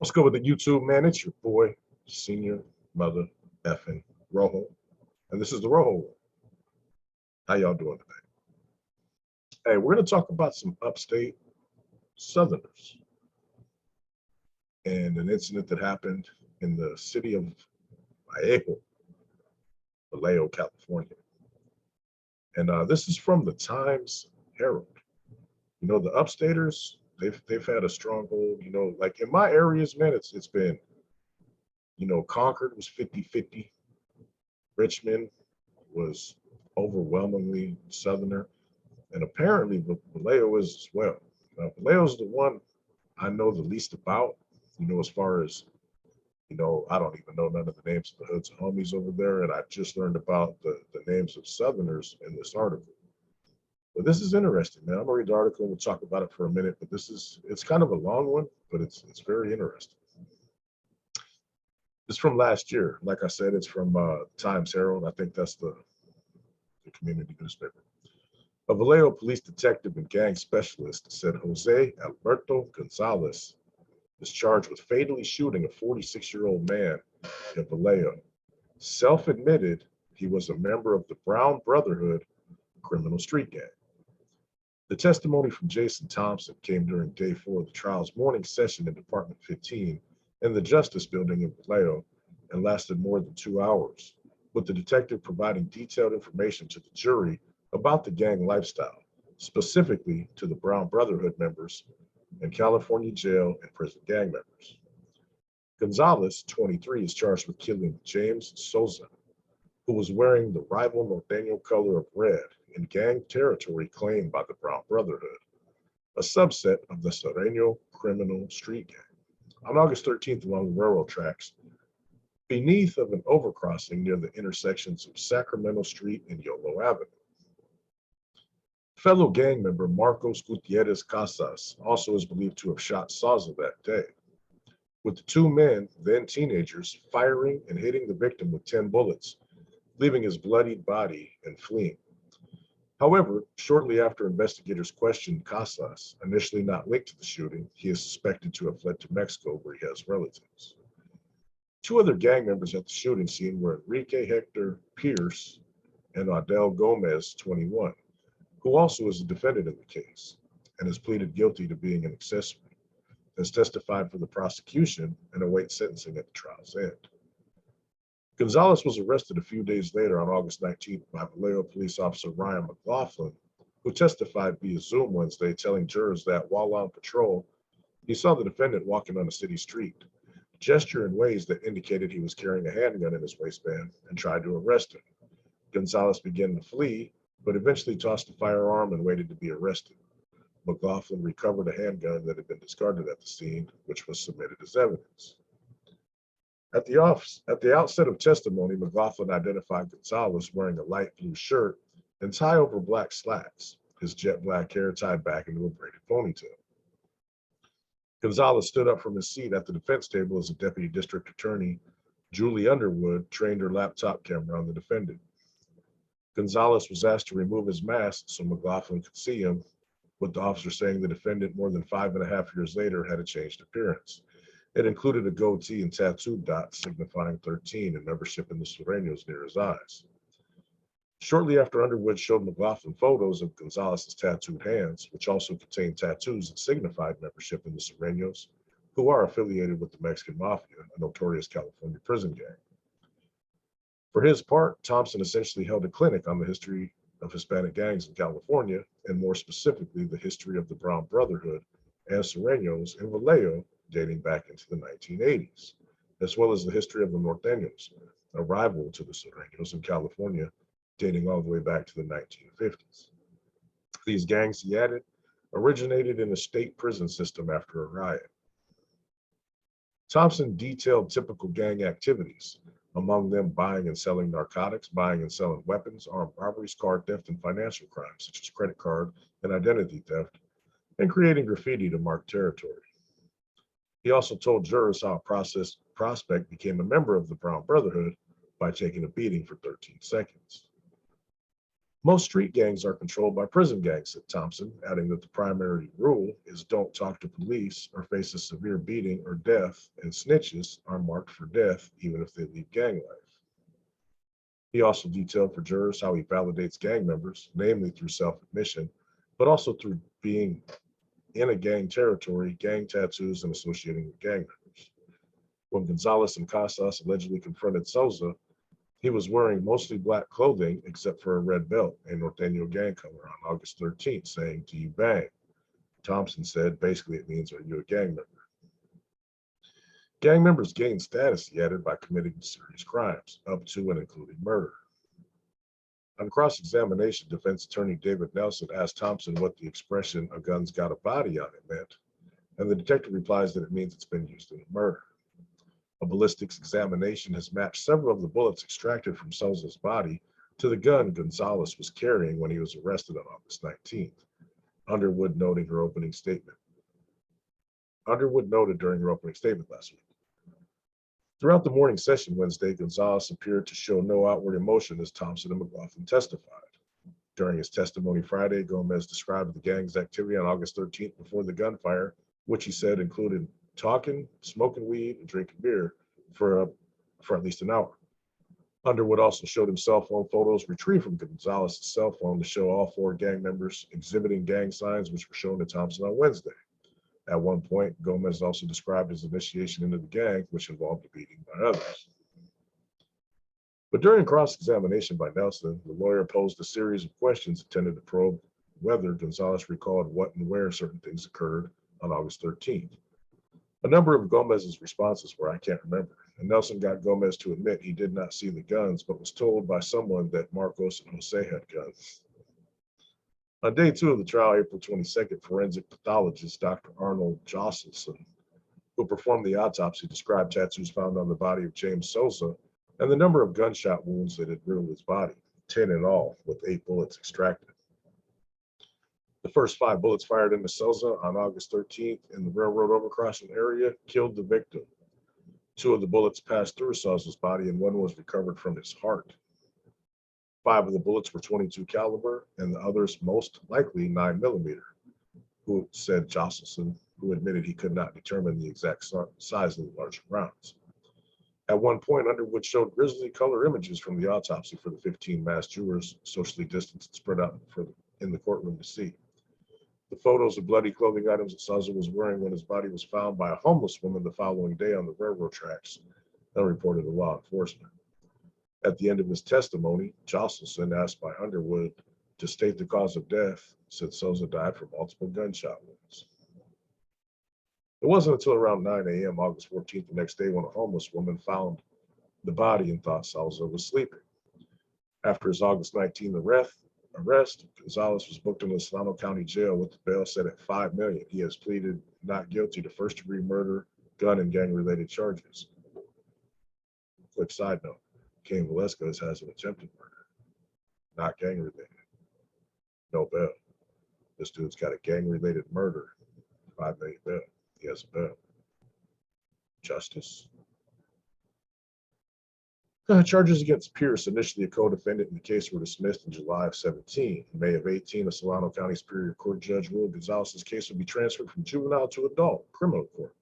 What's good with the YouTube, man? It's your boy, Senior Mother Effing Rojo. And this is the Rojo. How y'all doing today? Hey, we're going to talk about some upstate Southerners and an incident that happened in the city of Vallejo, California. And this is from the Times Herald. You know, the upstaters, they've had a stronghold, like in my areas, man, it's been, Concord was 50-50. Richmond was overwhelmingly Southerner, and apparently Vallejo is as well. Vallejo's the one I know the least about, as far as, I don't even know none of the names of the hoods and homies over there, and I just learned about the names of Southerners in this article. But this is interesting, man. I'm gonna read the article and we'll talk about it for a minute, but it's kind of a long one, but it's very interesting. It's from last year. Like I said, it's from Times Herald. I think that's the community newspaper. A Vallejo police detective and gang specialist said Jose Alberto Gonzalez is charged with fatally shooting a 46-year-old man in Vallejo. Self-admitted he was a member of the Brown Brotherhood criminal street gang. The testimony from Jason Thompson came during day 4 of the trial's morning session in Department 15 in the Justice Building in Vallejo and lasted more than 2 hours, with the detective providing detailed information to the jury about the gang lifestyle, specifically to the Brown Brotherhood members and California jail and prison gang members. Gonzalez, 23, is charged with killing James Souza, who was wearing the rival Norteño color of red in gang territory claimed by the Brown Brotherhood, a subset of the Surenos criminal street gang, on August 13th along the railroad tracks, beneath of an overcrossing near the intersections of Sacramento Street and Yolo Avenue. Fellow gang member Marcos Gutierrez Casas also is believed to have shot Souza that day, with the two men, then teenagers, firing and hitting the victim with 10 bullets, leaving his bloodied body and fleeing. However, shortly after investigators questioned Casas, initially not linked to the shooting, he is suspected to have fled to Mexico where he has relatives. Two other gang members at the shooting scene were Enrique Hector Pierce and Adel Gomez, 21, who also is a defendant in the case and has pleaded guilty to being an accessory, has testified for the prosecution and awaits sentencing at the trial's end. Gonzalez was arrested a few days later on August 19th by Vallejo police officer Ryan McLaughlin, who testified via Zoom Wednesday, telling jurors that while on patrol, he saw the defendant walking on a city street, gesture in ways that indicated he was carrying a handgun in his waistband, and tried to arrest him. Gonzalez began to flee, but eventually tossed the firearm and waited to be arrested. McLaughlin recovered a handgun that had been discarded at the scene, which was submitted as evidence. At the outset of testimony, McLaughlin identified Gonzalez wearing a light blue shirt and tie over black slacks, his jet black hair tied back into a braided ponytail. Gonzalez stood up from his seat at the defense table as a deputy district attorney, Julie Underwood, trained her laptop camera on the defendant. Gonzalez was asked to remove his mask so McLaughlin could see him, with the officer saying the defendant more than 5.5 years later had a changed appearance. It included a goatee and tattooed dots signifying 13 and membership in the Surenos near his eyes. Shortly after, Underwood showed McLaughlin photos of Gonzalez's tattooed hands, which also contained tattoos that signified membership in the Surenos, who are affiliated with the Mexican Mafia, a notorious California prison gang. For his part, Thompson essentially held a clinic on the history of Hispanic gangs in California, and more specifically, the history of the Brown Brotherhood and Surenos in Vallejo dating back into the 1980s, as well as the history of the Norteños, a rival to the Surenos in California, dating all the way back to the 1950s. These gangs, he added, originated in a state prison system after a riot. Thompson detailed typical gang activities, among them buying and selling narcotics, buying and selling weapons, armed robberies, car theft, and financial crimes, such as credit card and identity theft, and creating graffiti to mark territory. He also told jurors how a prospect became a member of the Brown Brotherhood by taking a beating for 13 seconds. Most street gangs are controlled by prison gangs, said Thompson, adding that the primary rule is don't talk to police or face a severe beating or death, and snitches are marked for death even if they leave gang life. He also detailed for jurors how he validates gang members, namely through self-admission, but also through being in a gang territory, gang tattoos, and associating with gang members. When Gonzalez and Casas allegedly confronted Souza, he was wearing mostly black clothing except for a red belt and Norteño gang color on August 13th, saying, "Do you bang?" Thompson said, basically it means, "Are you a gang member?" Gang members gain status, he added, by committing serious crimes, up to and including murder. On cross-examination, defense attorney David Nelson asked Thompson what the expression "a gun's got a body on it" meant, and the detective replies that it means it's been used in a murder. A ballistics examination has matched several of the bullets extracted from Souza's body to the gun Gonzalez was carrying when he was arrested on August 19th. Underwood noted during her opening statement last week. Throughout the morning session Wednesday, Gonzalez appeared to show no outward emotion as Thompson and McLaughlin testified. During his testimony Friday, Gomez described the gang's activity on August 13th before the gunfire, which he said included talking, smoking weed, and drinking beer for at least an hour. Underwood also showed him cell phone photos retrieved from Gonzalez's cell phone to show all 4 gang members exhibiting gang signs, which were shown to Thompson on Wednesday. At one point, Gomez also described his initiation into the gang, which involved a beating by others. But during cross-examination by Nelson, the lawyer posed a series of questions intended to probe whether Gonzalez recalled what and where certain things occurred on August 13th. A number of Gomez's responses were, "I can't remember," and Nelson got Gomez to admit he did not see the guns, but was told by someone that Marcos and Jose had guns. On day 2 of the trial, April 22nd, forensic pathologist Dr. Arnold Josselson, who performed the autopsy, described tattoos found on the body of James Souza and the number of gunshot wounds that had riddled his body, 10 in all, with 8 bullets extracted. The first 5 bullets fired into Souza on August 13th in the railroad overcrossing area killed the victim. 2 of the bullets passed through Souza's body and 1 was recovered from his heart. 5 of the bullets were .22 caliber and the others most likely 9mm, who said Josselson, who admitted he could not determine the exact size of the larger rounds. At one point, Underwood showed grisly color images from the autopsy for the 15 masked jurors, socially distanced and spread out in the courtroom to see. The photos of bloody clothing items that Souza was wearing when his body was found by a homeless woman the following day on the railroad tracks, unreported to law enforcement. At the end of his testimony, Josselson, asked by Underwood to state the cause of death, said Souza died from multiple gunshot wounds. It wasn't until around 9 a.m. August 14th, the next day, when a homeless woman found the body and thought Souza was sleeping. After his August 19th arrest, Gonzalez was booked into the Solano County Jail with the bail set at $5 million. He has pleaded not guilty to first-degree murder, gun, and gang-related charges. Quick side note, Cain Velasquez has an attempted murder, not gang-related. No bail. This dude's got a gang-related murder, $5 million bail. He has a bail. Justice? Charges against Pierce, initially a co-defendant in the case, were dismissed in July of 17. In May of 18, a Solano County Superior Court judge ruled Gonzalez's case would be transferred from juvenile to adult criminal court.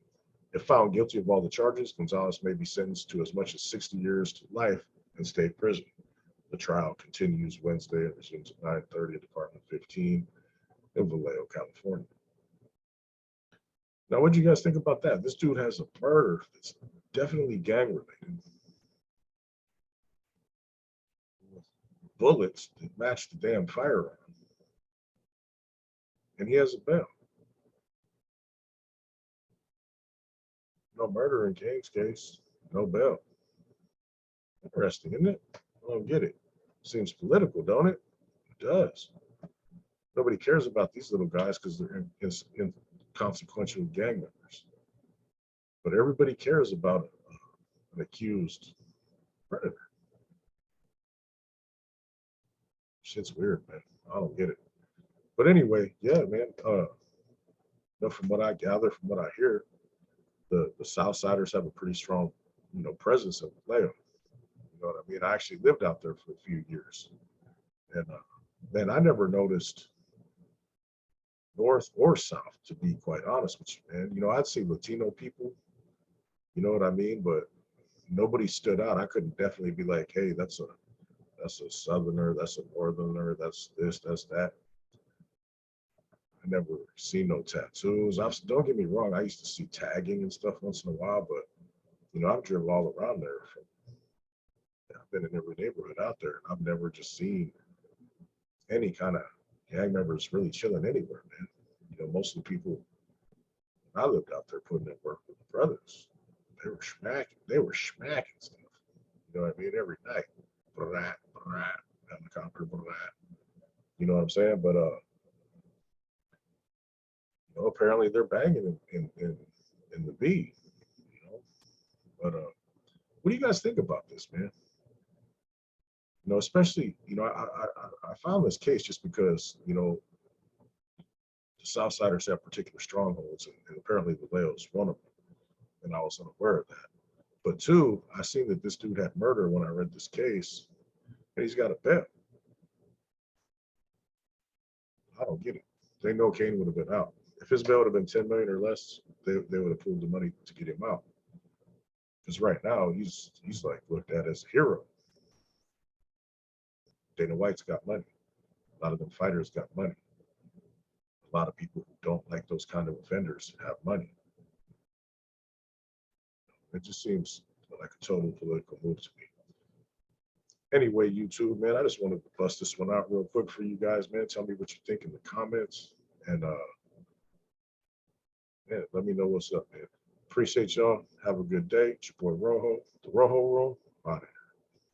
If found guilty of all the charges, Gonzalez may be sentenced to as much as 60 years to life in state prison. The trial continues Wednesday and resumes at 9:30 at Department 15 in Vallejo, California. Now, what do you guys think about that? This dude has a murder that's definitely gang-related. Bullets that match the damn firearm. And he has a bail. No murder in King's case, no bail. Interesting, isn't it? I don't get it. Seems political, don't it? It does. Nobody cares about these little guys because they're inconsequential gang members. But everybody cares about an accused predator. Shit's weird, man. I don't get it. But anyway, yeah, man. From what I gather, from what I hear, the Southsiders have a pretty strong, presence in Vallejo. You know what I mean? I actually lived out there for a few years, and Man, I never noticed North or South, to be quite honest with you, man. I'd see Latino people, you know what I mean? But nobody stood out. I couldn't definitely be like, hey, that's a Southerner, that's a Northerner, that's this, that's that. I never seen no tattoos. Don't get me wrong, I used to see tagging and stuff once in a while, but I've driven all around there. I've been in every neighborhood out there, and I've never just seen any kind of gang members really chilling anywhere, man. Most of the people I lived out there putting in work with the brothers. They were smacking stuff. You know what I mean? Every night. Brat, brat, helicopter, brat. You know what I'm saying? But apparently they're banging in the B, you know. But what do you guys think about this, man? Especially, I found this case just because, the Southsiders have particular strongholds, and apparently Vallejo is one of them, and I was unaware of that. But two, I seen that this dude had murder when I read this case, and he's got a bail. I don't get it. They know Kane would have been out. If his bail would have been 10 million or less, they would have pulled the money to get him out. Because right now he's like looked at as a hero. Dana White's got money. A lot of them fighters got money. A lot of people who don't like those kind of offenders have money. It just seems like a total political move to me. Anyway, YouTube, man, I just wanted to bust this one out real quick for you guys, man. Tell me what you think in the comments. And man, let me know what's up, man. Appreciate y'all. Have a good day. It's your boy Rojo, the Rojo Room. Bye.